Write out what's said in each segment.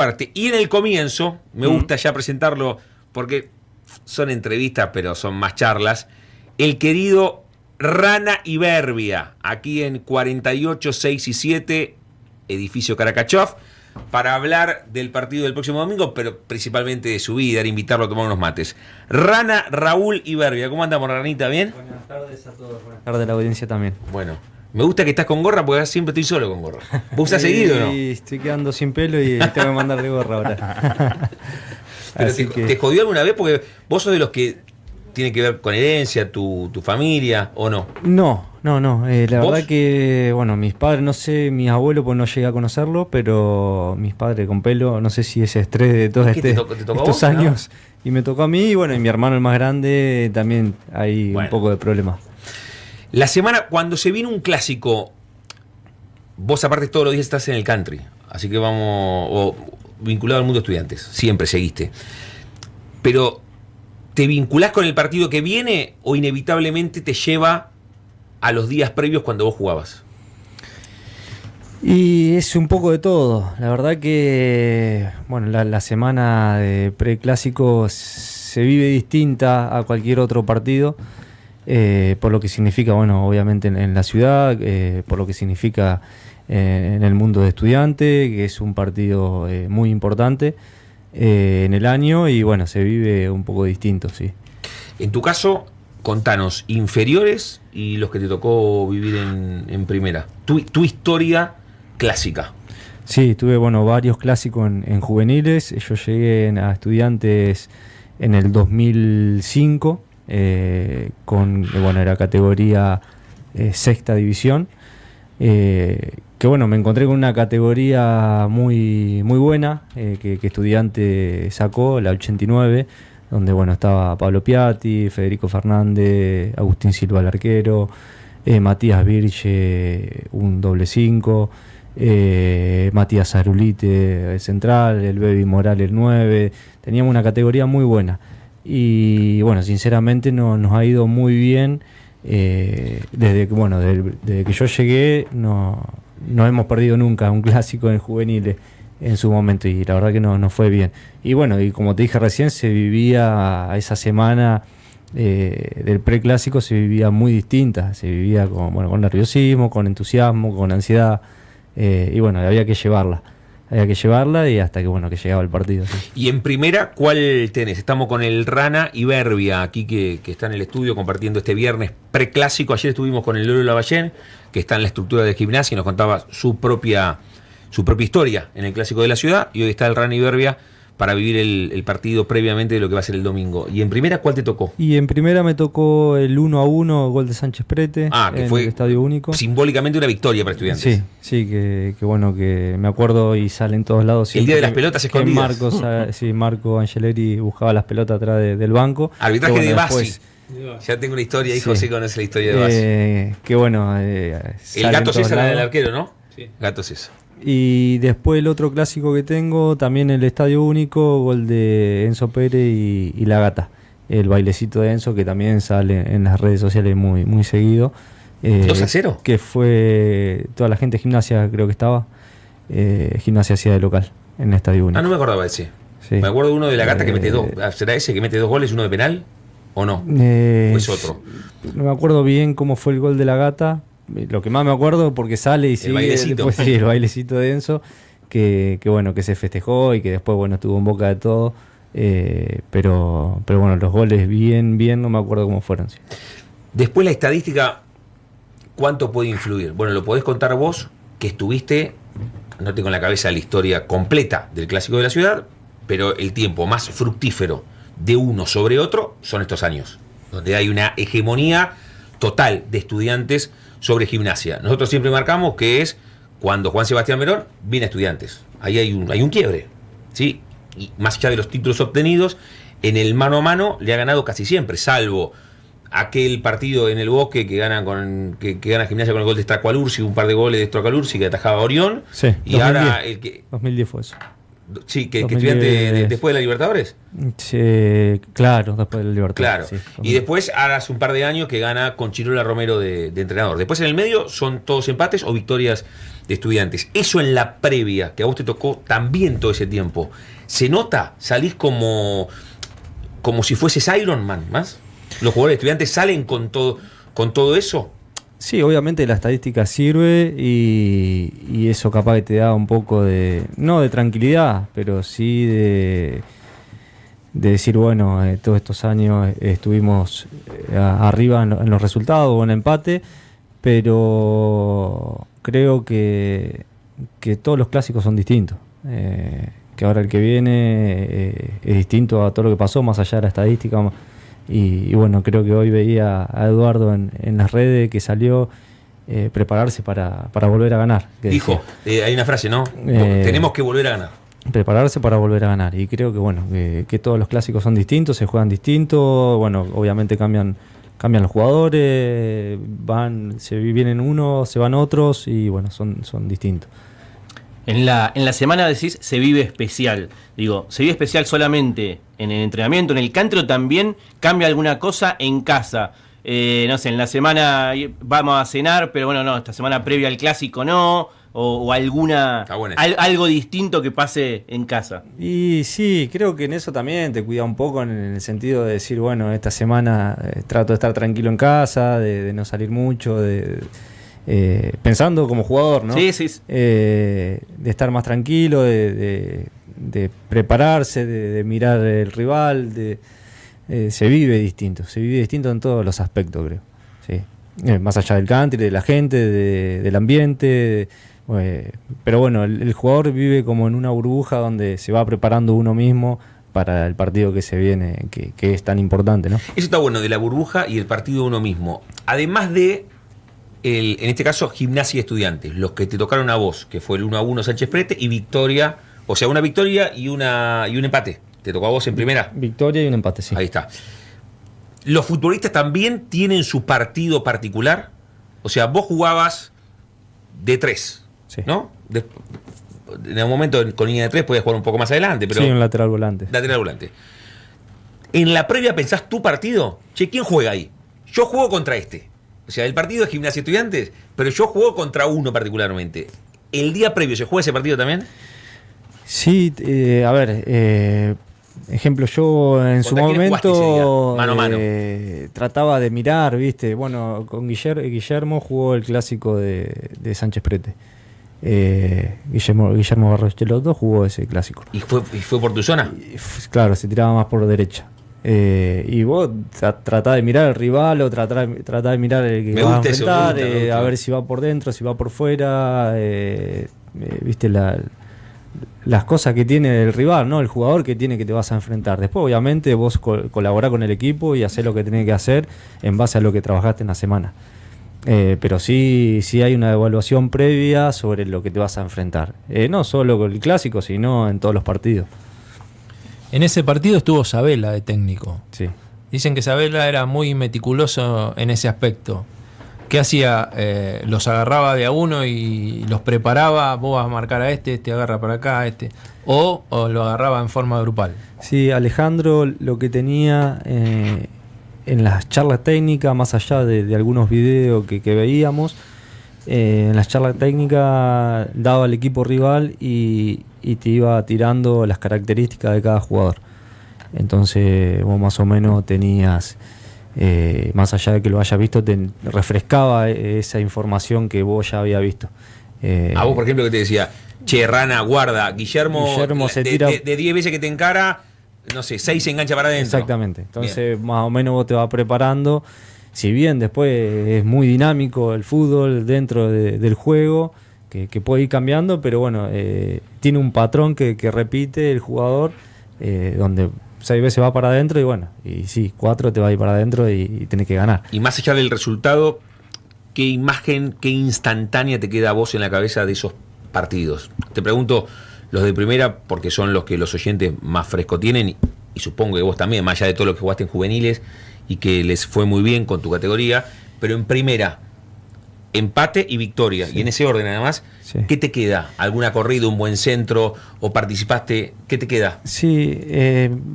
parte. Y en el comienzo, me gusta ya presentarlo, porque son entrevistas, pero son más charlas, el querido Rana Iberbia, aquí en 48, 6 y 7, edificio Caracachov, para hablar del partido del próximo domingo, pero principalmente de su vida, invitarlo a tomar unos mates. Rana Raúl Iberbia, ¿cómo andamos, Ranita? ¿Bien? Buenas tardes a todos, buenas tardes a la audiencia también. Bueno, me gusta que estás con gorra porque siempre estoy solo con gorra. ¿Vos usás seguido o no? Sí, estoy quedando sin pelo y tengo que mandarle gorra ahora. Pero te jodió alguna vez porque vos sos de los que tiene que ver con herencia, tu familia, ¿o no? No. La verdad que, bueno, mis padres, no sé, mis abuelos, pues no llegué a conocerlo, pero mis padres con pelo, no sé si ese estrés de todos ¿Te tocó estos vos, años, no? Y me tocó a mí, y bueno, y mi hermano el más grande también hay un poco de problemas. La semana, cuando se viene un clásico, vos aparte todos los días estás en el country, así que vamos, vinculado al mundo de estudiantes, siempre seguiste. Pero, ¿te vinculás con el partido que viene o inevitablemente te lleva a los días previos cuando vos jugabas? Y es un poco de todo. La verdad que, bueno, la semana de preclásico se vive distinta a cualquier otro partido, por lo que significa, bueno, obviamente en la ciudad, por lo que significa en el mundo de estudiante, que es un partido muy importante en el año, y bueno, se vive un poco distinto, sí. En tu caso, contanos, inferiores y los que te tocó vivir en primera. Tu historia clásica. Sí, tuve, bueno, varios clásicos en juveniles. Yo llegué a Estudiantes en el 2005, era categoría sexta división. Que bueno, me encontré con una categoría muy buena que Estudiante sacó, la 89, donde bueno estaba Pablo Piatti, Federico Fernández, Agustín Silva el arquero, Matías Virche un doble 5, Matías Arulite el central, el Baby Morales el 9. Teníamos una categoría muy buena y bueno, sinceramente nos ha ido muy bien. Desde que yo llegué no hemos perdido nunca un clásico en juveniles en su momento, y la verdad que no fue bien. Y bueno, y como te dije recién, se vivía esa semana del preclásico, se vivía muy distinta, se vivía con nerviosismo, con entusiasmo, con ansiedad, y bueno, había que llevarla y hasta que llegaba el partido, sí. Y en primera, ¿cuál tenés? Estamos con el Rana Iberbia aquí que está en el estudio compartiendo este viernes preclásico. Ayer estuvimos con el Lolo Lavallén, que está en la estructura de Gimnasia y nos contaba su propia historia en el clásico de la ciudad, y hoy está el Rana Iberbia para vivir el partido previamente de lo que va a ser el domingo. ¿Y en primera cuál te tocó? Y en primera me tocó el 1-1, gol de Sánchez Prete, que en fue el Estadio Único. Simbólicamente una victoria para Estudiantes. Sí, que me acuerdo y sale en todos lados. El día de las pelotas escondidas. Marco Angeleri buscaba las pelotas atrás del banco. Arbitraje de Bassi. Ya tengo una historia, hijo, sí conoce la historia de Bassi. Que bueno. El Gato César era el arquero, ¿no? Sí. Gato César. Y después el otro clásico que tengo, también el Estadio Único, gol de Enzo Pérez y La Gata. El bailecito de Enzo, que también sale en las redes sociales muy seguido. 2-0. Que fue toda la gente de Gimnasia, creo que estaba. Gimnasia hacía de local en el Estadio Único. No me acordaba de ese. Sí. Me acuerdo de uno de La Gata que mete dos. ¿Será ese que mete 2 goles, uno de penal? ¿O no? ¿O es otro? No me acuerdo bien cómo fue el gol de La Gata. Lo que más me acuerdo, porque sale y sigue después, el bailecito de Enzo, que se festejó y que después estuvo en boca de todo, pero bueno, los goles bien, no me acuerdo cómo fueron. Sí. Después la estadística, ¿cuánto puede influir? Bueno, lo podés contar vos, que estuviste, no tengo en la cabeza la historia completa del clásico de la ciudad, pero el tiempo más fructífero de uno sobre otro son estos años, donde hay una hegemonía total de Estudiantes sobre Gimnasia. Nosotros siempre marcamos que es cuando Juan Sebastián Verón viene a Estudiantes. Ahí hay un quiebre, ¿sí? Y más allá de los títulos obtenidos, en el mano a mano le ha ganado casi siempre, salvo aquel partido en el Bosque que gana Gimnasia con el gol de Stracualursi, un par de goles de Stracualursi que atajaba a Orión. Sí, y 2010, ahora el que 2010 fue eso. Sí, que Estudiante después de la Libertadores. Sí, claro, después de la Libertadores. Claro. Sí, y después, ahora hace un par de años que gana con Chirola Romero de entrenador. Después en el medio son todos empates o victorias de Estudiantes. Eso en la previa, que a vos te tocó también todo ese tiempo, ¿se nota? ¿Salís como si fueses Iron Man más? ¿Los jugadores de Estudiantes salen con todo eso? Sí, obviamente la estadística sirve y eso capaz que te da un poco no de tranquilidad, pero sí de decir, bueno, todos estos años estuvimos arriba en los resultados o en empate, pero creo que todos los clásicos son distintos. Que ahora el que viene es distinto a todo lo que pasó, más allá de la estadística. Y bueno, creo que hoy veía a Eduardo en las redes que salió prepararse para volver a ganar. Dijo, hay una frase, ¿no? Tenemos que volver a ganar. Prepararse para volver a ganar. Y creo que bueno, que todos los clásicos son distintos, se juegan distintos. Bueno, obviamente cambian los jugadores, vienen unos, se van otros y bueno, son distintos. En la semana decís se vive especial. Digo, ¿se vive especial solamente en el entrenamiento, en el country, o también cambia alguna cosa en casa? No sé, en la semana vamos a cenar, pero bueno, no, esta semana previa al clásico no, o algo distinto que pase en casa. Y sí, creo que en eso también te cuida un poco en el sentido de decir, bueno, esta semana trato de estar tranquilo en casa, de no salir mucho, pensando como jugador, ¿no? Sí. De estar más tranquilo, de prepararse, de mirar el rival, se vive distinto en todos los aspectos, creo. Sí. Más allá del country, de la gente, del ambiente. Pero bueno, el jugador vive como en una burbuja donde se va preparando uno mismo para el partido que se viene, que es tan importante, ¿no? Eso está bueno, de la burbuja y el partido de uno mismo. Además de en este caso, Gimnasia y Estudiantes, los que te tocaron a vos, que fue el 1-1 Sánchez Prete y victoria, o sea, una victoria y un empate. ¿Te tocó a vos en primera? Victoria y un empate, sí. Ahí está. ¿Los futbolistas también tienen su partido particular? O sea, vos jugabas de 3, sí, ¿no? En un momento con línea de 3 podías jugar un poco más adelante, pero... Sí, un lateral volante. Lateral volante. ¿En la previa pensás tu partido? Che, ¿quién juega ahí? Yo juego contra este. O sea, el partido es Gimnasia Estudiantes, pero yo juego contra uno particularmente. ¿El día previo se juega ese partido también? Sí, a ver, ejemplo, yo en su momento mano a mano. Trataba de mirar, ¿viste? Bueno, con Guillermo jugó el clásico de Sánchez Prete. Guillermo Barrocheloto jugó ese clásico. ¿Y fue por tu zona? Claro, se tiraba más por derecha. Y vos tratás de mirar al rival o tratás de mirar el que va a enfrentar, a ver si va por dentro, si va por fuera, viste las cosas que tiene el rival, ¿no? El jugador que te vas a enfrentar. Después, obviamente, vos colaborás con el equipo y hacés lo que tenés que hacer en base a lo que trabajaste en la semana. Pero sí hay una evaluación previa sobre lo que te vas a enfrentar. No solo con el clásico, sino en todos los partidos. En ese partido estuvo Sabela de técnico. Sí. Dicen que Sabela era muy meticuloso en ese aspecto. ¿Qué hacía? Los agarraba de a uno y los preparaba. Vos vas a marcar a este agarra para acá, O lo agarraba en forma grupal. Sí, Alejandro lo que tenía en las charlas técnicas, más allá de algunos videos que veíamos, en las charlas técnicas daba al equipo rival y te iba tirando las características de cada jugador. Entonces vos más o menos tenías, más allá de que lo hayas visto, te refrescaba esa información que vos ya habías visto. A vos, por ejemplo, que te decía, che, Rana, guarda, Guillermo se tira de 10 veces que te encara, no sé, 6 se engancha para adentro. Exactamente. Entonces más o menos vos te vas preparando. Si bien después es muy dinámico el fútbol dentro del juego, que puede ir cambiando, pero bueno, tiene un patrón que repite el jugador, donde 6 veces va para adentro y bueno, y sí, 4 te va a ir para adentro y tenés que ganar. Y más allá del resultado, ¿qué imagen, qué instantánea te queda a vos en la cabeza de esos partidos? Te pregunto los de primera porque son los que los oyentes más fresco tienen y supongo que vos también, más allá de todo lo que jugaste en juveniles y que les fue muy bien con tu categoría, pero en primera, empate y victoria, sí. Y en ese orden además, sí. ¿Qué te queda? ¿Alguna corrida, un buen centro o participaste? ¿Qué te queda? Sí,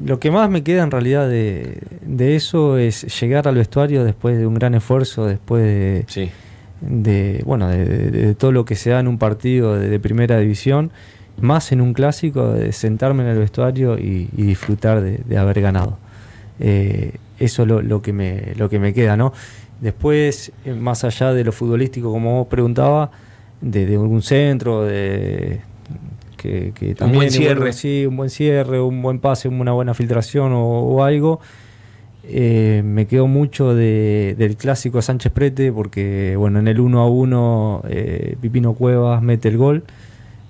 lo que más me queda en realidad de eso es llegar al vestuario después de un gran esfuerzo, después de, sí. de todo lo que se da en un partido de primera división, más en un clásico, de sentarme en el vestuario y disfrutar de haber ganado. Eso es lo que me queda, ¿no? Después, más allá de lo futbolístico, como vos preguntaba, de algún centro, que también, un buen cierre. Sí, un buen cierre, un buen pase, una buena filtración o algo. Me quedo mucho del clásico Sánchez Prete, porque bueno, en el 1-1 Pipino Cuevas mete el gol,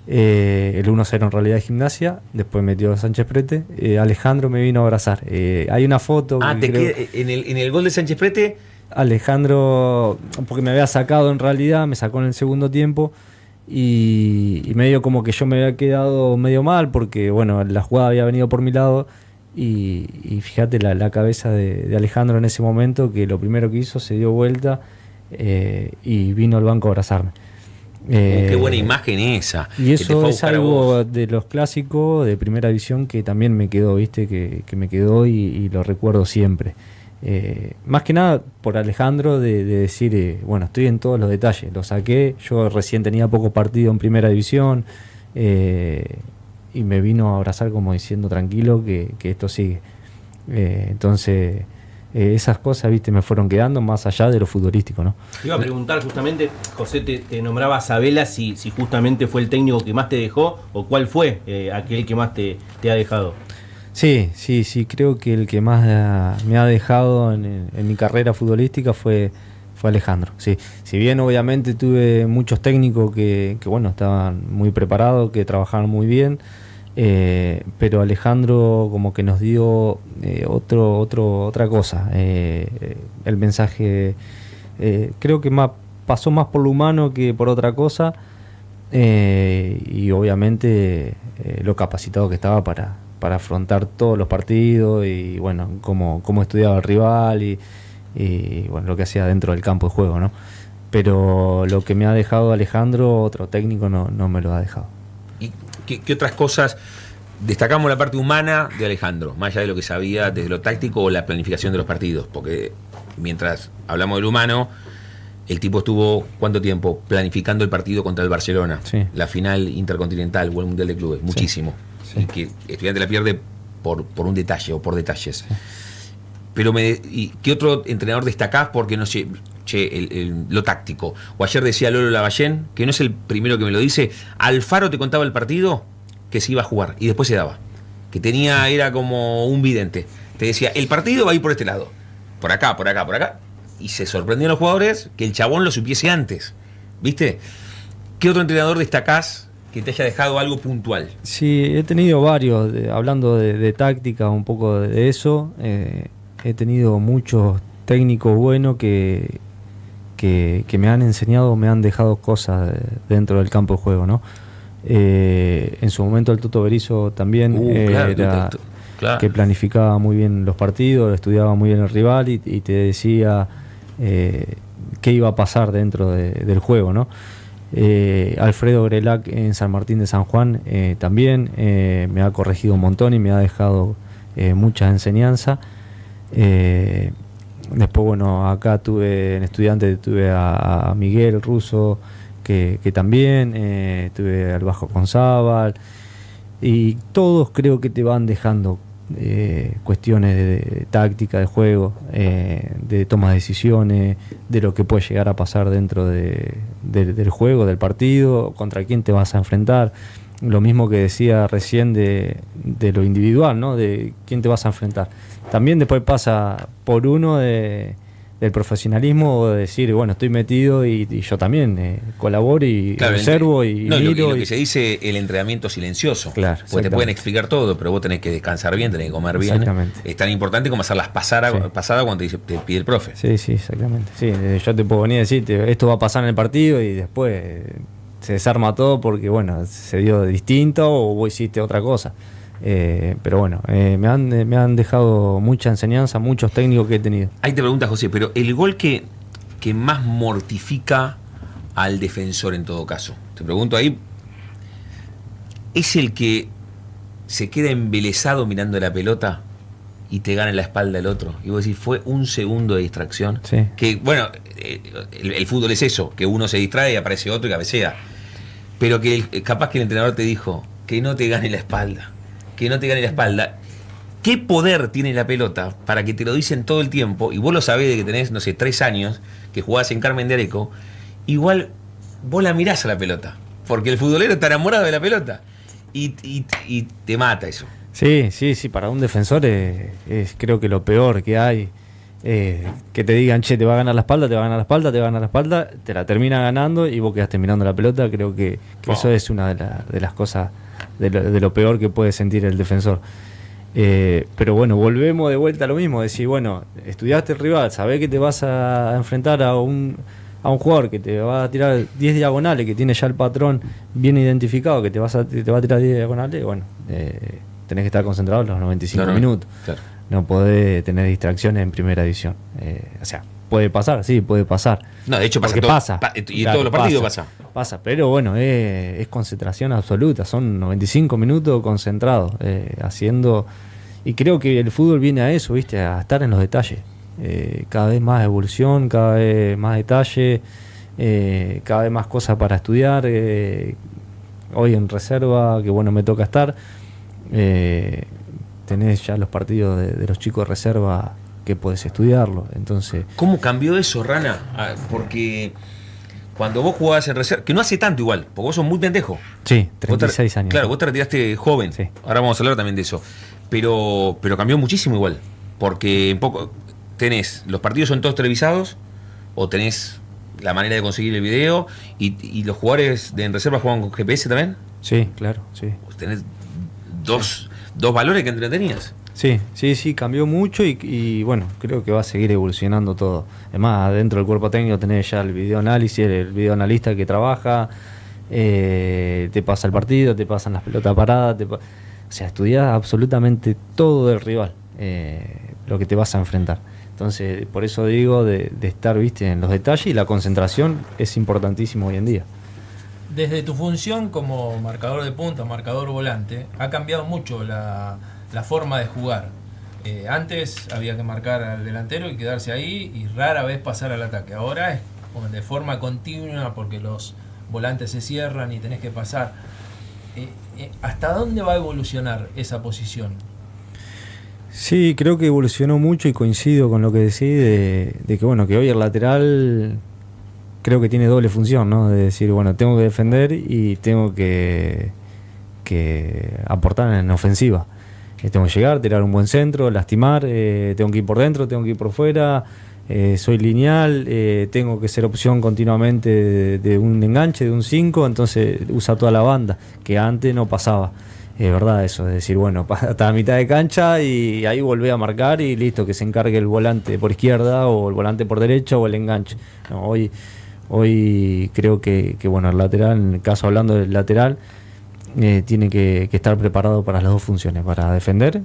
el 1-0 en realidad de Gimnasia, después metió Sánchez Prete, Alejandro me vino a abrazar. Hay una foto en el gol de Sánchez Prete. Alejandro, porque me había sacado en realidad, me sacó en el segundo tiempo y medio como que yo me había quedado medio mal, porque bueno, la jugada había venido por mi lado. Y fíjate la cabeza de Alejandro en ese momento, que lo primero que hizo, se dio vuelta y vino al banco a abrazarme. Qué buena imagen esa. Y eso es algo de los clásicos de primera división que también me quedó, ¿viste? Que me quedó y lo recuerdo siempre. Más que nada por Alejandro, de decir, bueno, estoy en todos los detalles, lo saqué, yo recién tenía poco partido en primera división, y me vino a abrazar como diciendo tranquilo que esto sigue. Entonces esas cosas, viste, me fueron quedando más allá de lo futbolístico, ¿no? Te iba a preguntar justamente, José te nombraba a Sabela, si justamente fue el técnico que más te dejó, o cuál fue aquel que más te ha dejado. Sí, creo que el que más me ha dejado en mi carrera futbolística fue Alejandro. Sí. Si bien obviamente tuve muchos técnicos que bueno, estaban muy preparados, que trabajaban muy bien, pero Alejandro como que nos dio otra cosa. El mensaje creo que pasó más por lo humano que por otra cosa, y obviamente lo capacitado que estaba para afrontar todos los partidos, y bueno, cómo estudiaba el rival y bueno, lo que hacía dentro del campo de juego, ¿no? Pero lo que me ha dejado Alejandro, otro técnico no me lo ha dejado. ¿Y qué otras cosas? Destacamos la parte humana de Alejandro, más allá de lo que sabía desde lo táctico o la planificación de los partidos, porque mientras hablamos del humano, el tipo estuvo, ¿cuánto tiempo? Planificando el partido contra el Barcelona, sí. La final intercontinental o el Mundial de Clubes, muchísimo. Sí. Y que Estudiante la pierde por un detalle o por detalles. Sí. Pero ¿y qué otro entrenador destacás? Porque no sé, lo táctico. O ayer decía Lolo Lavallén, que no es el primero que me lo dice, Alfaro te contaba el partido que se iba a jugar y después se daba. Que era como un vidente. Te decía, el partido va a ir por este lado. Por acá. Y se sorprendían los jugadores que el chabón lo supiese antes. ¿Viste? ¿Qué otro entrenador destacás que te haya dejado algo puntual? Sí, he tenido varios, hablando de táctica, un poco de eso. He tenido muchos técnicos buenos que me han enseñado, me han dejado cosas dentro del campo de juego, ¿no? En su momento el Tuto Berizzo también claro. Que planificaba muy bien los partidos, estudiaba muy bien el rival y te decía qué iba a pasar dentro del juego, ¿no? Alfredo Grelac en San Martín de San Juan también me ha corregido un montón y me ha dejado mucha enseñanza. Después, bueno, acá en Estudiantes tuve a Miguel Russo, que también tuve al Bajo Gonzábal, y todos creo que te van dejando cuestiones de táctica, de juego, de toma de decisiones, de lo que puede llegar a pasar dentro del juego, del partido, contra quién te vas a enfrentar. Lo mismo que decía recién de lo individual, ¿no? De quién te vas a enfrentar. También después pasa por uno del profesionalismo, o de decir, bueno, estoy metido y yo también colaboro y observo y miro. Lo que se dice el entrenamiento silencioso. Claro, pues te pueden explicar todo, pero vos tenés que descansar bien, tenés que comer bien. Exactamente. Es tan importante como hacer las pasadas cuando te pide el profe. Sí, exactamente. Sí, yo te puedo venir a decirte, esto va a pasar en el partido y después se desarma todo porque, bueno, se dio distinto o vos hiciste otra cosa. Pero bueno, me han dejado mucha enseñanza, muchos técnicos que he tenido. Ahí te pregunta, José, pero el gol que más mortifica al defensor en todo caso, te pregunto ahí, ¿es el que se queda embelesado mirando la pelota y te gana en la espalda el otro. Y vos decís, fue un segundo de distracción. Sí. Que, bueno, el fútbol es eso, que uno se distrae y aparece otro y cabecea. Pero que capaz que el entrenador te dijo, que no te gane la espalda. Que no te gane la espalda. ¿Qué poder tiene la pelota para que te lo dicen todo el tiempo? Y vos lo sabés de que tenés, no sé, 3 años, que jugás en Carmen de Areco. Igual vos la mirás a la pelota. Porque el futbolero está enamorado de la pelota. Y te mata eso. Sí, para un defensor es creo que lo peor que hay. Que te digan, che, te va a ganar la espalda, te va a ganar la espalda, te va a ganar la espalda, te la termina ganando y vos quedaste mirando la pelota. Creo que eso es una de las cosas, de lo peor que puede sentir el defensor. Pero bueno, volvemos de vuelta a lo mismo, decir, bueno, estudiaste el rival, sabés que te vas a enfrentar a un jugador que te va a tirar 10 diagonales, que tiene ya el patrón bien identificado, que te va a tirar 10 diagonales, bueno, tenés que estar concentrado los 95 minutos. Claro. No podés tener distracciones en primera división. O sea, puede pasar, sí, puede pasar. No, de hecho pasa. Y en todos los partidos pasa. Pasa, pero bueno, es concentración absoluta. Son 95 minutos concentrados, haciendo... Y creo que el fútbol viene a eso, ¿viste? A estar en los detalles. Cada vez más evolución, cada vez más detalle, cada vez más cosas para estudiar. Hoy en reserva, que bueno, me toca estar... tenés ya los partidos de los chicos de reserva que podés estudiarlo. Entonces, ¿cómo cambió eso, Rana? Porque cuando vos jugabas en reserva, que no hace tanto igual, porque vos sos muy pendejo. Sí, 36 años. Claro, vos te retiraste joven. Sí. Ahora vamos a hablar también de eso. Pero cambió muchísimo igual. Porque en poco tenés, los partidos son todos televisados, o tenés la manera de conseguir el video, y los jugadores en reserva juegan con GPS también. Sí, claro, sí. Tenés dos valores que entretenías. Sí, cambió mucho y bueno, creo que va a seguir evolucionando todo. Además, dentro del cuerpo técnico tenés ya el videoanálisis, el videoanalista que trabaja, te pasa el partido, te pasan las pelotas paradas, o sea, estudiás absolutamente todo del rival, lo que te vas a enfrentar. Entonces, por eso digo de estar, viste, en los detalles, y la concentración es importantísimo hoy en día. Desde tu función como marcador de punta, marcador volante, ha cambiado mucho la forma de jugar. Antes había que marcar al delantero y quedarse ahí y rara vez pasar al ataque. Ahora es como de forma continua porque los volantes se cierran y tenés que pasar. ¿Hasta dónde va a evolucionar esa posición? Sí, creo que evolucionó mucho y coincido con lo que decís de que bueno, que hoy el lateral creo que tiene doble función, ¿no? De decir, bueno, tengo que defender y tengo que aportar en ofensiva. Tengo que llegar, tirar un buen centro, lastimar, tengo que ir por dentro, tengo que ir por fuera, soy lineal, tengo que ser opción continuamente de un enganche, de un 5, entonces usa toda la banda, que antes no pasaba. Es verdad eso, es decir, bueno, hasta la mitad de cancha y ahí volvé a marcar y listo, que se encargue el volante por izquierda o el volante por derecha o el enganche. No, hoy creo que bueno, el lateral, en el caso hablando del lateral, tiene que estar preparado para las dos funciones, para defender,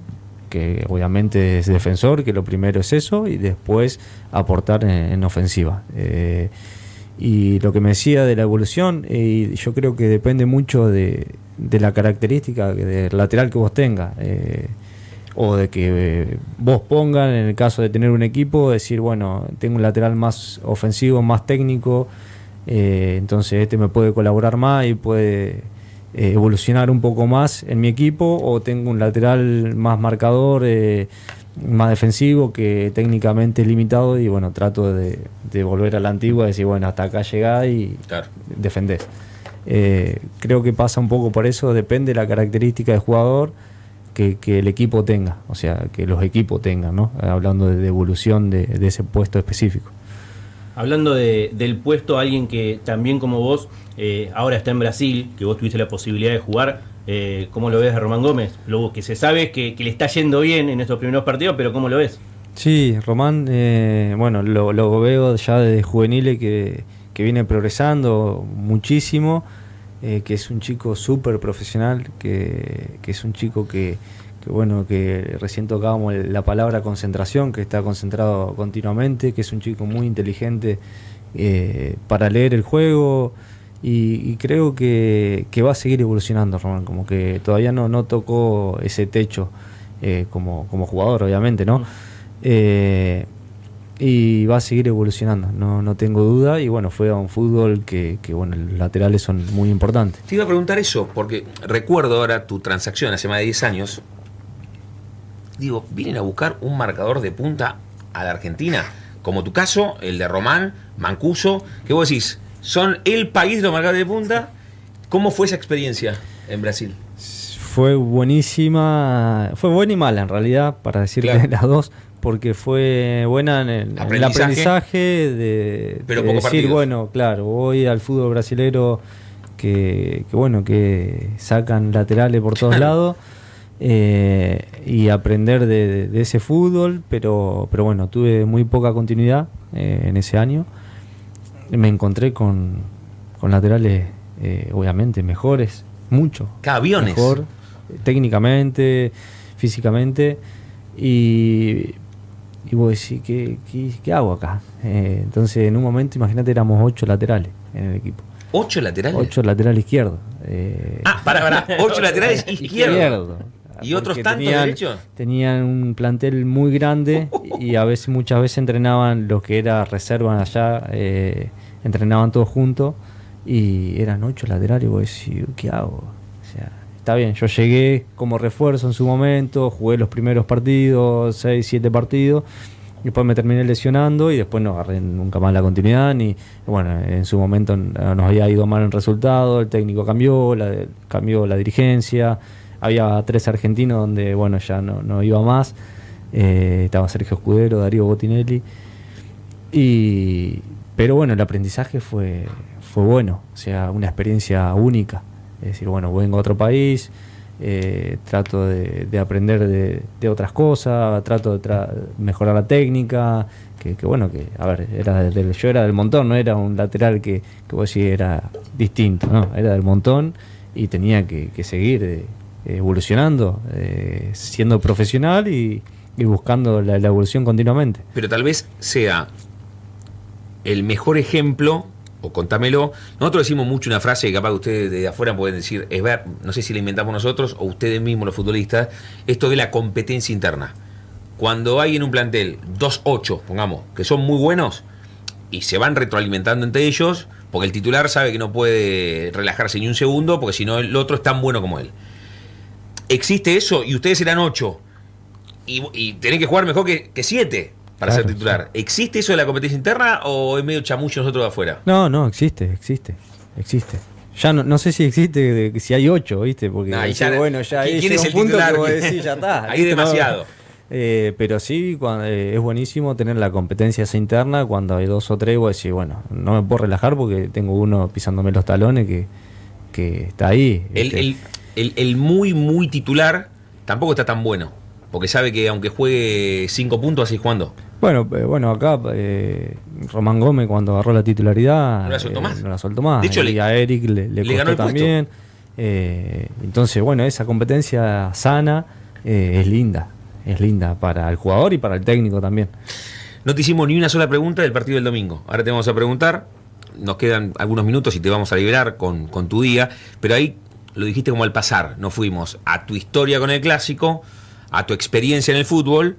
que obviamente es defensor, que lo primero es eso, y después aportar en ofensiva. Y lo que me decía de la evolución, yo creo que depende mucho de la característica del lateral que vos tengas, o de que vos pongan, en el caso de tener un equipo, decir, bueno, tengo un lateral más ofensivo, más técnico, entonces este me puede colaborar más y puede evolucionar un poco más en mi equipo, o tengo un lateral más marcador, más defensivo, que técnicamente es limitado, y bueno, trato de volver a la antigua, decir, bueno, hasta acá llegás y claro, defendés. Creo que pasa un poco por eso, depende de la característica del jugador que el equipo tenga, o sea, que los equipos tengan, ¿no? Hablando de evolución de ese puesto específico. Hablando del puesto, alguien que también como vos ahora está en Brasil, que vos tuviste la posibilidad de jugar, ¿cómo lo ves a Román Gómez? Lo que se sabe es que le está yendo bien en estos primeros partidos, pero ¿cómo lo ves? Sí, Román, bueno, lo veo ya desde juveniles que viene progresando muchísimo, que es un chico súper profesional, que es un chico que bueno, que recién tocábamos la palabra concentración, que está concentrado continuamente, que es un chico muy inteligente para leer el juego, y creo que va a seguir evolucionando, Román, como que todavía no tocó ese techo como jugador, obviamente, ¿no? Y va a seguir evolucionando, no tengo duda. Y bueno, fue a un fútbol que bueno, los laterales son muy importantes. Te iba a preguntar eso, porque recuerdo ahora tu transacción hace más de 10 años. Digo, vienen a buscar un marcador de punta a la Argentina, como tu caso, el de Román, Mancuso, que vos decís, son el país de los marcadores de punta. ¿Cómo fue esa experiencia en Brasil? Fue buenísima, fue buena y mala en realidad, para decirte las dos, porque fue buena en el aprendizaje de poco decir, partidos. bueno, claro, voy al fútbol brasilero que bueno, que sacan laterales por todos lados, y aprender de ese fútbol, pero bueno, tuve muy poca continuidad en ese año. Me encontré con laterales obviamente mejores, mucho Aviones. mejor, técnicamente, físicamente, y vos decís, ¿qué hago acá? Entonces, en un momento, imagínate, éramos 8 laterales en el equipo. ¿8 laterales? 8 laterales izquierdos. Pará. 8 laterales izquierdos. ¿Y otros Porque tantos derechos? Tenían un plantel muy grande y muchas veces entrenaban los que era reserva allá, entrenaban todos juntos y eran 8 laterales. Y vos decís, ¿qué hago? O sea, está bien, yo llegué como refuerzo en su momento, jugué los primeros partidos, 6, 7 partidos, después me terminé lesionando y después no agarré nunca más la continuidad. Bueno, en su momento nos había ido mal en resultado, el técnico cambió la dirigencia, había 3 argentinos donde bueno, ya no iba más, estaba Sergio Escudero, Darío Botinelli, pero bueno, el aprendizaje fue bueno, o sea, una experiencia única. Es decir, bueno, vengo a otro país, trato de aprender de otras cosas, trato de mejorar la técnica, que bueno, que a ver, yo era del montón, no era un lateral que vos decís era distinto, no, era del montón y tenía que seguir evolucionando, siendo profesional y buscando la evolución continuamente. Pero tal vez sea el mejor ejemplo, o contámelo. Nosotros decimos mucho una frase que capaz que ustedes de afuera pueden decir, es ver, no sé si la inventamos nosotros o ustedes mismos los futbolistas, esto de la competencia interna. Cuando hay en un plantel 2-8, pongamos, que son muy buenos y se van retroalimentando entre ellos, porque el titular sabe que no puede relajarse ni un segundo, porque si no el otro es tan bueno como él. Existe eso y ustedes eran 8 y tienen que jugar mejor que 7 para ser titular. Sí. ¿Existe eso de la competencia interna o es medio chamullo nosotros de afuera? No, existe. Ya no sé si existe, si hay 8, ¿viste? Porque bueno, ya ahí ¿quién es el punto titular? Que vos decís, ya está. Ahí demasiado. Pero sí, es buenísimo tener la competencia esa interna. Cuando hay 2 o 3, vos decís, bueno, no me puedo relajar porque tengo uno pisándome los talones que está ahí. El muy titular tampoco está tan bueno, porque sabe que aunque juegue 5 puntos, así jugando. Bueno, acá Román Gómez cuando agarró la titularidad no la soltó más. De hecho, y a Eric le costó ganó el también. Entonces, bueno, esa competencia sana es linda para el jugador y para el técnico también. No te hicimos ni una sola pregunta del partido del domingo. Ahora te vamos a preguntar. Nos quedan algunos minutos y te vamos a liberar con tu día. Pero ahí lo dijiste como al pasar. Nos fuimos a tu historia con el clásico, a tu experiencia en el fútbol.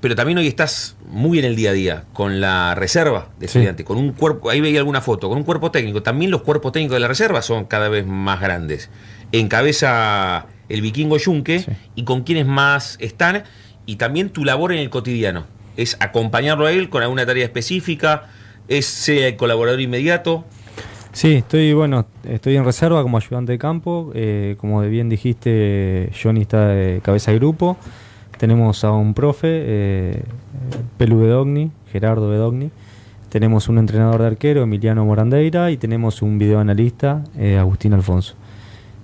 Pero también hoy estás muy en el día a día, con la reserva de Estudiantes, con un cuerpo, ahí veía alguna foto, con un cuerpo técnico. También los cuerpos técnicos de la reserva son cada vez más grandes. Encabeza el Vikingo Yunque, y con quienes más están, y también tu labor en el cotidiano. Es acompañarlo a él con alguna tarea específica, es ser el colaborador inmediato. Sí, estoy en reserva como ayudante de campo. Como bien dijiste, Johnny está de cabeza de grupo. Tenemos a un profe, Pelu Bedogni, Gerardo Bedogni. Tenemos un entrenador de arquero, Emiliano Morandeira, y tenemos un videoanalista, Agustín Alfonso.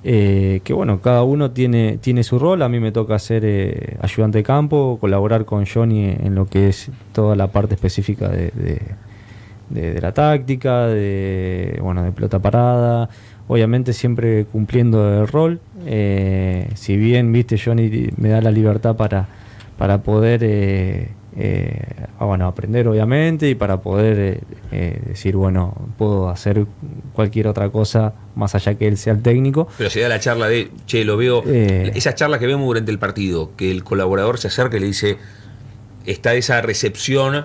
Que bueno, cada uno tiene su rol. A mí me toca ser ayudante de campo, colaborar con Johnny en lo que es toda la parte específica de la táctica, de pelota parada. Obviamente siempre cumpliendo el rol. Si bien, viste, Johnny me da la libertad para poder bueno, aprender obviamente, y para poder decir, bueno, puedo hacer cualquier otra cosa más allá que él sea el técnico. Pero se da la charla de, che, lo veo, esas charlas que vemos durante el partido, que el colaborador se acerca y le dice, está esa recepción,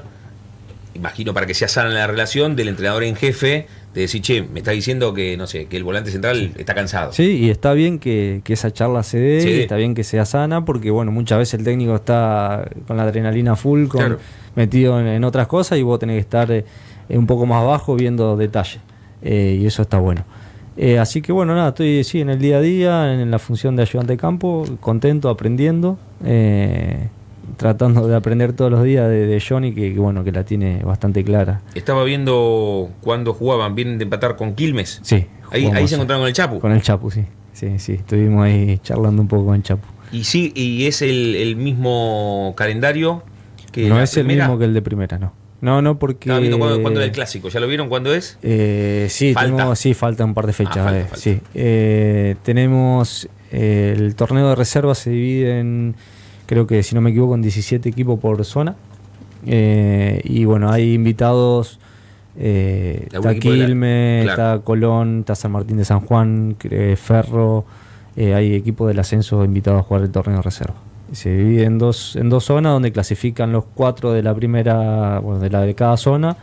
imagino para que sea sana la relación del entrenador en jefe, de decir, che, me está diciendo que, no sé, que el volante central está cansado. Sí, y está bien que esa charla se dé, Sí. y está bien que sea sana, porque bueno, muchas veces el técnico está con la adrenalina full, Claro. metido en otras cosas, y vos tenés que estar un poco más abajo viendo detalles, y eso está bueno. Así que bueno, nada, estoy en el día a día, en la función de ayudante de campo, contento, aprendiendo, tratando de aprender todos los días de Johnny, que bueno, que la tiene bastante clara. Estaba viendo cuando jugaban, vienen de empatar con Quilmes. Sí, Ahí jugamos se encontraron con el Chapu. con el Chapu, sí. Sí, estuvimos ahí charlando un poco con el Chapu. Y sí, y es el mismo calendario que No la es el primera. mismo que el de primera, no. No, porque... Estaba viendo cuándo era el clásico. ¿Ya lo vieron cuándo es? Sí, Falta. falta un par de fechas. Falta. Sí. Tenemos el torneo de reserva, se divide en, creo que si no me equivoco, en 17 equipos por zona. Y bueno, hay invitados. Está Algún equipo de la- Quilmes, claro. está Colón, está San Martín de San Juan, Ferro. Hay equipos del ascenso invitados a jugar el torneo de reserva. Se divide en dos zonas, donde clasifican los 4 de la primera, bueno, de cada zona,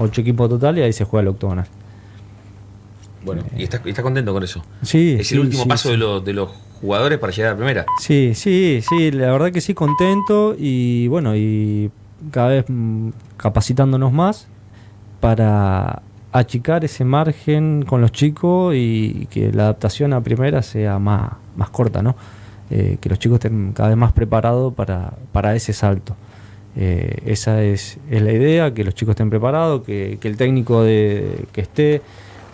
8 equipos total, y ahí se juega el octogonal. Bueno, y está contento con eso. Sí, Es el último paso sí. de los jugadores para llegar a la primera. Sí, la verdad que sí, contento, y bueno, y cada vez capacitándonos más para achicar ese margen con los chicos, y que la adaptación a primera sea más corta, ¿no? Que los chicos estén cada vez más preparados para ese salto. Esa es la idea, que los chicos estén preparados, que el técnico que esté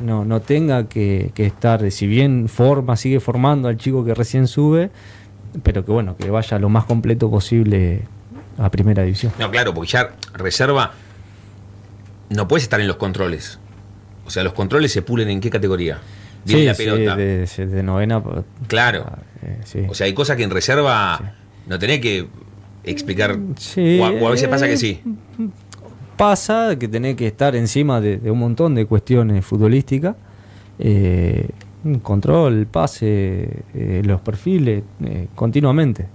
no tenga que estar, si bien sigue formando al chico que recién sube, pero que bueno, que vaya lo más completo posible a primera división. No, claro, porque ya reserva no puedes estar en los controles. O sea, los controles se pulen en qué categoría. Viene la pelota. De novena. Claro. Sí. O sea, hay cosas que en reserva no tenés que explicar. Sí, O a veces pasa que sí. Pasa que tenés que estar encima de un montón de cuestiones futbolísticas. Control, pase, los perfiles, continuamente.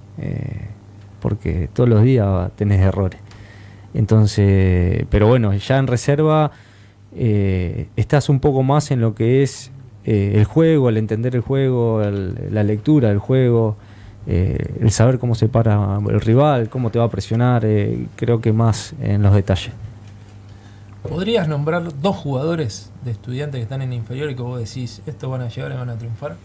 Porque todos los días tenés errores. Entonces, pero bueno, ya en reserva estás un poco más en lo que es el juego, el entender el juego, la lectura del juego, el saber cómo se para el rival, cómo te va a presionar, creo que más en los detalles. ¿Podrías nombrar 2 jugadores de Estudiantes que están en inferior y que vos decís, estos van a llegar y van a triunfar?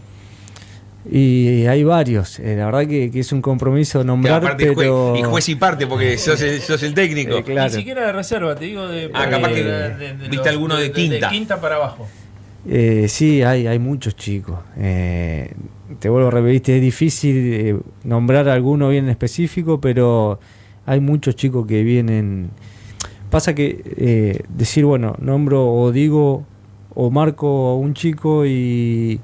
Y hay varios, la verdad que es un compromiso nombrar, Aparte, pero... y juez y parte, porque sos el técnico. Claro. Ni siquiera de reserva, te digo de... Capaz que viste alguno de quinta. De quinta para abajo. Sí, hay muchos chicos. Te vuelvo a repetir, es difícil nombrar alguno bien específico, pero hay muchos chicos que vienen. Pasa que decir, bueno, nombro o digo o marco a un chico y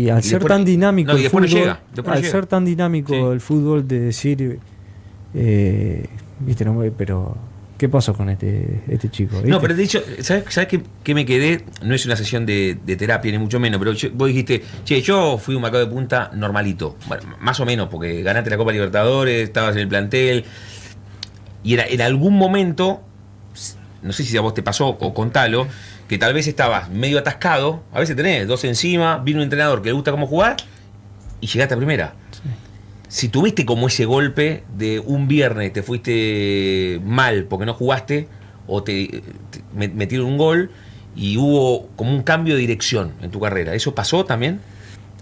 al ser tan dinámico no, y el después no fútbol, llega, después no al llega. ser tan dinámico Sí. el fútbol, de decir, viste, no, pero ¿qué pasó con este chico? ¿Viste? No, pero de hecho, ¿sabes qué me quedé? No es una sesión de terapia, ni mucho menos, pero vos dijiste, che, yo fui un marcador de punta normalito. Bueno, más o menos, porque ganaste la Copa Libertadores, estabas en el plantel. Y en algún momento, no sé si a vos te pasó o contalo, que tal vez estabas medio atascado, a veces tenés 2 encima, vino un entrenador que le gusta cómo jugar y llegaste a primera. Si tuviste como ese golpe de un viernes, te fuiste mal porque no jugaste, o te metieron un gol y hubo como un cambio de dirección en tu carrera, ¿eso pasó también?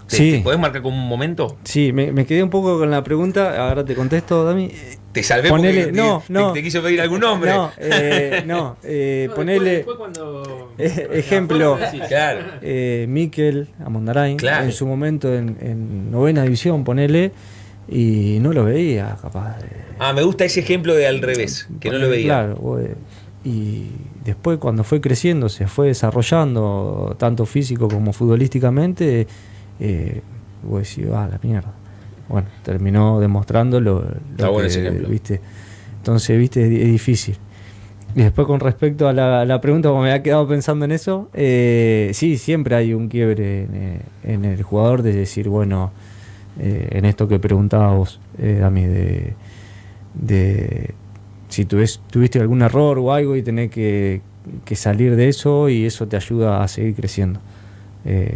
Sí. ¿Te podés marcar como un momento? Sí, me quedé un poco con la pregunta, ahora te contesto, Dami. Te salvé Ponele, porque te quiso pedir algún nombre. Ponele ejemplo, Claro. Mikel Amondarain, Claro. en su momento en novena división, ponele, y no lo veía capaz. Me gusta ese ejemplo de al revés, que no lo veía. Claro, y después cuando fue creciendo, se fue desarrollando, tanto físico como futbolísticamente, vos decís, la mierda. Bueno, terminó demostrando lo bueno que, ese ejemplo. ¿viste? Entonces, viste, es difícil. Y después con respecto a la pregunta, como me ha quedado pensando en eso, sí, siempre hay un quiebre en el jugador de decir, bueno, en esto que preguntabas vos, Dami, de si tuviste algún error o algo y tenés que salir de eso, y eso te ayuda a seguir creciendo.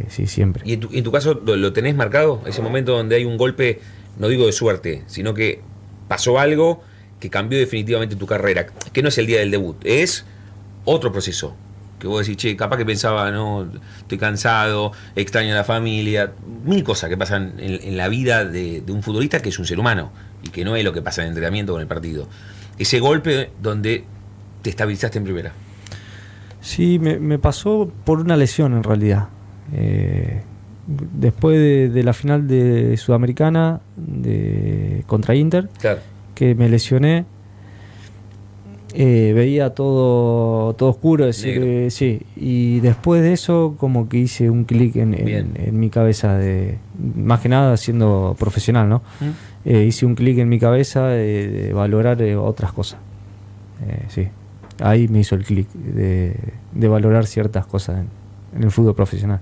Sí, siempre. ¿Y en tu caso lo tenés marcado? Ese momento donde hay un golpe, no digo de suerte, sino que pasó algo que cambió definitivamente tu carrera, que no es el día del debut, es otro proceso. Que vos decís, che, capaz que pensaba, no, estoy cansado, extraño a la familia, mil cosas que pasan en la vida de un futbolista que es un ser humano y que no es lo que pasa en el entrenamiento con el partido. Ese golpe donde te estabilizaste en primera. Sí, me pasó por una lesión en realidad. Después de la final de Sudamericana contra Inter, Claro. que me lesioné, veía todo oscuro, decir, sí, y después de eso como que hice un clic en mi cabeza, más que nada siendo profesional, ¿no? Hice un clic en mi cabeza de valorar otras cosas. Sí, ahí me hizo el clic de valorar ciertas cosas en el fútbol profesional.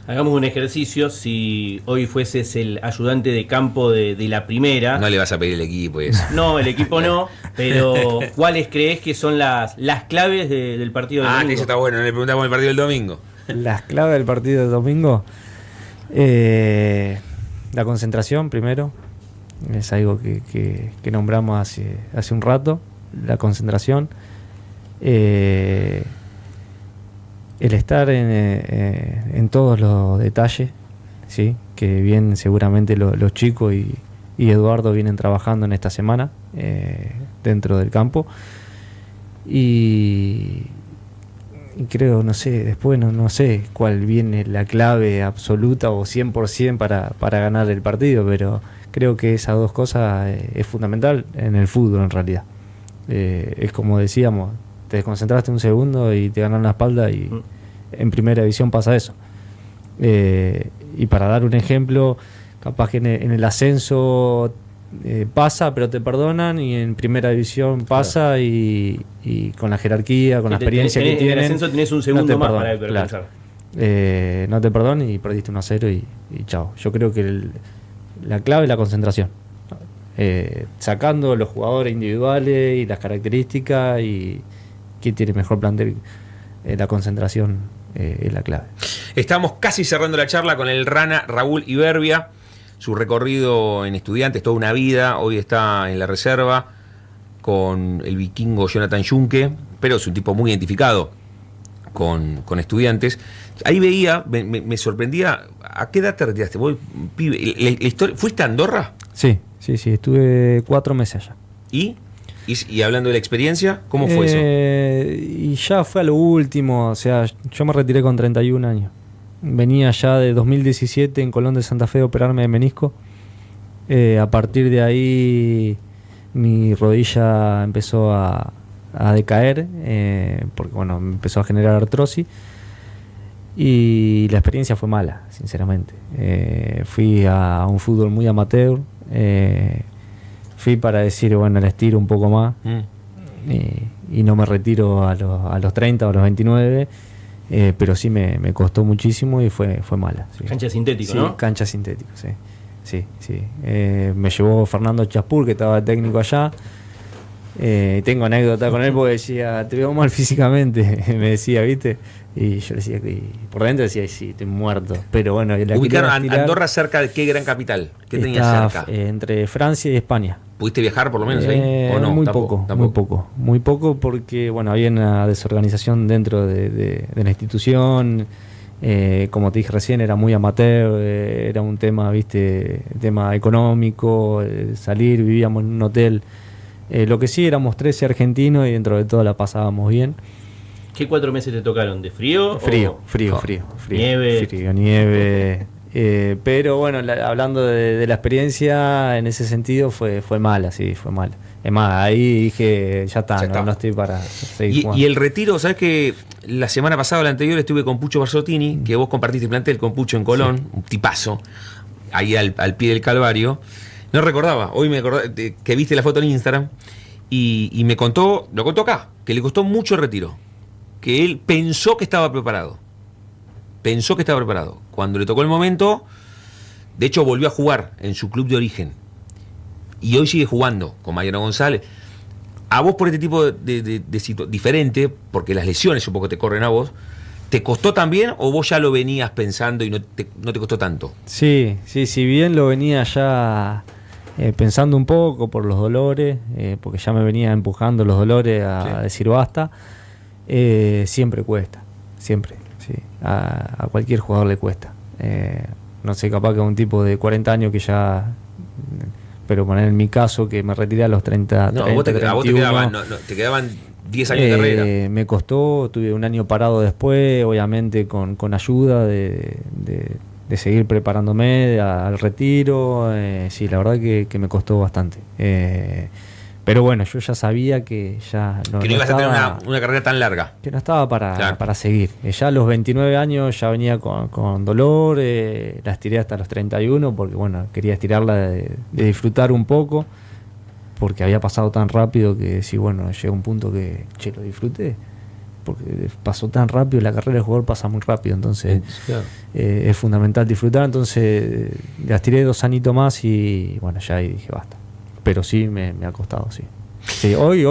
Hagamos un ejercicio. Si hoy fueses el ayudante de campo de la primera. No le vas a pedir el equipo y eso. No, el equipo no. Pero ¿cuáles crees que son las claves del partido del domingo? Que eso está bueno. No le preguntamos el partido del domingo. Las claves del partido del domingo. La concentración, primero. Es algo que nombramos hace un rato. La concentración. El estar en todos los detalles, ¿sí? Que bien seguramente los chicos y Eduardo vienen trabajando en esta semana dentro del campo, y creo, no sé, después no sé cuál viene la clave absoluta o 100% para ganar el partido, pero creo que esas dos cosas es fundamental en el fútbol en realidad. Es como decíamos, te desconcentraste un segundo y te ganan la espalda, y en primera división pasa eso. Y para dar un ejemplo, capaz que en el ascenso pasa, pero te perdonan, y en primera división pasa, claro. y con la jerarquía, con la experiencia que tienen, en el ascenso tenés un segundo más para pensar. No te perdonan y perdiste 1-0 y chao. Yo creo que la clave es la concentración. Sacando los jugadores individuales y las características y quién tiene mejor plantel, la concentración es la clave. Estamos casi cerrando la charla con el Rana Raúl Iberbia. Su recorrido en Estudiantes, toda una vida. Hoy está en la reserva con el vikingo Jonathan Junque, pero es un tipo muy identificado con Estudiantes. Ahí veía, me sorprendía, ¿a qué edad te retiraste? ¿Vos, pibe, la historia, ¿fuiste a Andorra? Sí, estuve 4 meses allá. ¿Y hablando de la experiencia, cómo fue eso? Y ya fue a lo último, o sea, yo me retiré con 31 años. Venía ya de 2017 en Colón de Santa Fe a operarme de menisco. A partir de ahí mi rodilla empezó a decaer, porque bueno, me empezó a generar artrosis. Y la experiencia fue mala, sinceramente. Fui a un fútbol muy amateur. Fui para decir, bueno, le estiro un poco más. Y no me retiro a los 30 o a los 29. Pero sí me costó muchísimo y fue mala. Sí. Cancha sintética, sí, ¿no? Cancha sintética, sí. Me llevó Fernando Chaspur, que estaba de técnico allá. Tengo anécdota con él porque decía, te veo mal físicamente, me decía, ¿viste? Y yo le decía, y por dentro decía, sí, estoy muerto. Pero bueno, ¿ubicar Andorra cerca de qué gran capital? ¿Qué tenías cerca? Entre Francia y España. ¿Pudiste viajar por lo menos ahí? ¿O no? Muy poco, porque bueno, había una desorganización dentro de la institución. Como te dije recién, era muy amateur, era un tema, ¿viste? Tema económico, salir, vivíamos en un hotel. Lo que sí, éramos 13 argentinos y dentro de todo la pasábamos bien. ¿Qué 4 meses te tocaron? ¿De frío? Frío. Nieve. Pero bueno, hablando de la experiencia, en ese sentido fue mala, sí, fue mala. Es más, ahí dije, ya está. No estoy para seguir jugando. Y el retiro, ¿sabes que la semana pasada o la anterior estuve con Pucho Barzottini, que vos compartiste plantel con Pucho en Colón, sí. Un tipazo, ahí al pie del Calvario. No recordaba, hoy me acordé que viste la foto en Instagram. Y me contó, lo contó acá, que le costó mucho el retiro. Que él pensó que estaba preparado. Pensó que estaba preparado. Cuando le tocó el momento, de hecho volvió a jugar en su club de origen. Y hoy sigue jugando con Mariano González. A vos por este tipo de diferente, porque las lesiones un poco te corren a vos, ¿te costó también o vos ya lo venías pensando y no te costó tanto? Sí, si bien lo venía ya pensando un poco por los dolores, porque ya me venía empujando los dolores a decir basta, siempre cuesta, siempre, sí. A cualquier jugador le cuesta. No sé, capaz que a un tipo de 40 años que ya... Pero poner en mi caso que me retiré a los 30, No, 30 vos te 31, te quedaban 10 años de carrera. Me costó, tuve un año parado después, obviamente con ayuda de seguir preparándome al retiro. Sí, la verdad que me costó bastante. Pero bueno, yo ya sabía que ya que no ibas a tener una carrera tan larga. Que no estaba para seguir. Ya a los 29 años ya venía con dolor, la estiré hasta los 31 porque bueno, quería estirarla de disfrutar un poco, porque había pasado tan rápido que sí, bueno, llega un punto que, lo disfruté, porque pasó tan rápido, la carrera del jugador pasa muy rápido, entonces Claro. Es fundamental disfrutar, entonces la estiré 2 añitos más y bueno, ya ahí dije basta. Pero sí me ha costado, sí. Sí, hoy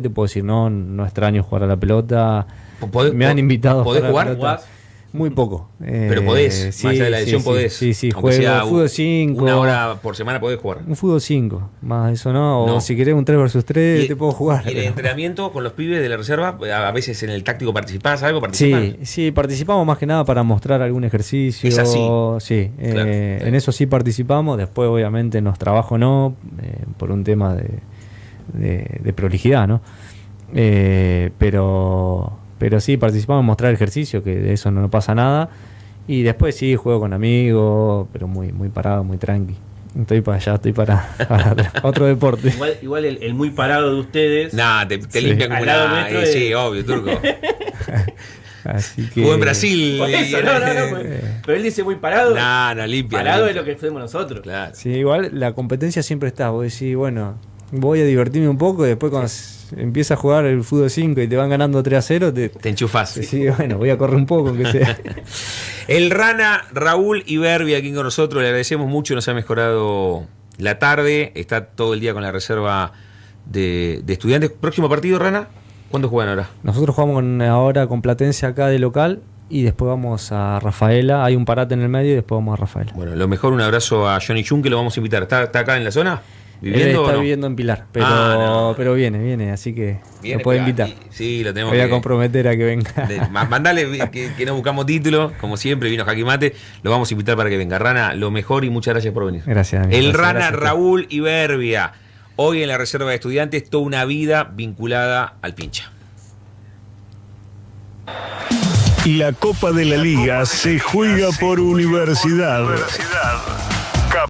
te puedo decir, no extraño jugar a la pelota. Me han invitado a ¿Podés jugar a la jugar? pelota. Muy poco. Pero podés, sí, más allá de la lesión podés. Sí, Aunque juego sea fútbol 5. una hora por semana podés jugar. Un fútbol 5, más eso no. No. O si querés un 3 versus 3, Y- te puedo jugar. ¿Y en el entrenamiento con los pibes de la reserva? A veces en el táctico participás, algo Sí, participás. sí, participamos más que nada para mostrar algún ejercicio. Es así. Sí, Claro. En eso sí participamos. Después, obviamente, en los trabajos no, por un tema de prolijidad, ¿no? Pero sí, participamos en mostrar ejercicio, que de eso no pasa nada. Y después sí, juego con amigos, pero muy, muy parado, muy tranqui. Estoy para allá, estoy para otro deporte. Igual el muy parado de ustedes. Nah, te Sí. limpian como Al lado una. nuestro Sí, es- obvio, turco. Así que... Jugó en Brasil. Por eso, pero él dice muy parado. No, limpia. Parado limpia. es lo que hacemos nosotros. Claro. Sí, igual la competencia siempre está. Vos decís, bueno, voy a divertirme un poco y después cuando empieza a jugar el fútbol 5 y te van ganando 3-0, Te enchufás. sí, bueno, voy a correr un poco, aunque sea. El Rana Raúl Iberbi aquí con nosotros, le agradecemos mucho, nos ha mejorado la tarde, está todo el día con la reserva de estudiantes. ¿Próximo partido, Rana? ¿Cuándo juegan ahora? Nosotros jugamos ahora con Platense acá de local y después vamos a Rafaela. Hay un parate en el medio y después vamos a Rafaela. Bueno, lo mejor, un abrazo a Johnny Chun, que lo vamos a invitar. ¿Está acá en la zona? Él ¿Viviendo está o no? viviendo en Pilar, pero, No. pero viene, así que Viene, lo puede pero- invitar. Sí, lo tenemos Voy a que... comprometer a que venga. Mandale que no buscamos título, como siempre, vino Jaque Mate, lo vamos a invitar para que venga. Rana, lo mejor y muchas gracias por venir. Gracias, amigo. El Gracias, Rana gracias a ti. Raúl Iberbia, hoy en la reserva de estudiantes, toda una vida vinculada al pincha. La Copa de la Liga se juega por Universidad.